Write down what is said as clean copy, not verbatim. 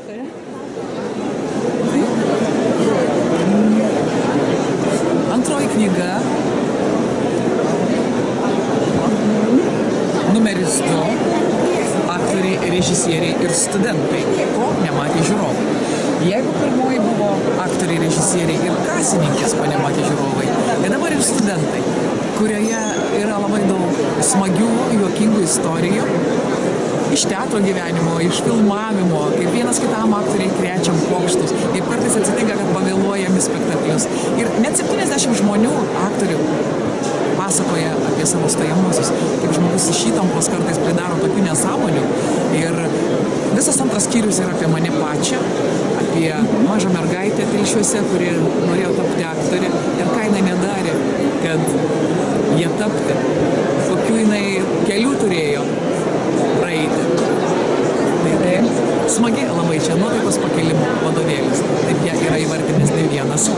aktorė. Antroji knyga, numeris 2, aktoriai, režisieriai ir studentai, ko nematė žiūrovai. Jeigu pirmoji buvo aktoriai, režisieriai ir kasininkės, ko nematė žiūrovai, tai dabar ir studentai, kurioje yra labai daug smagių, juokingų istorijų, iš teatro gyvenimo, iš filmavimo, kaip vienas kitam aktoriai krečiam pokštus, kaip kartais atsitinka, kad pavėluojami spektaklius. Ir net 70 žmonių, aktorių, pasakoja apie savo stojamuosius, kaip žmogus iš įtampos kartais pridaro tokių nesąmonių. Ir visas antras skyrius yra apie mane pačią, apie mažą mergaitę Telšiuose, kuri norėjo tapti aktorė ir ką jinai nedarė, kad jie tapti, kokių jinai kelių turėjo praeiti. Tai smagiai labai čia nuotaikos pakelimo vadovėlis, taip jie yra įvardinęs ne vienas.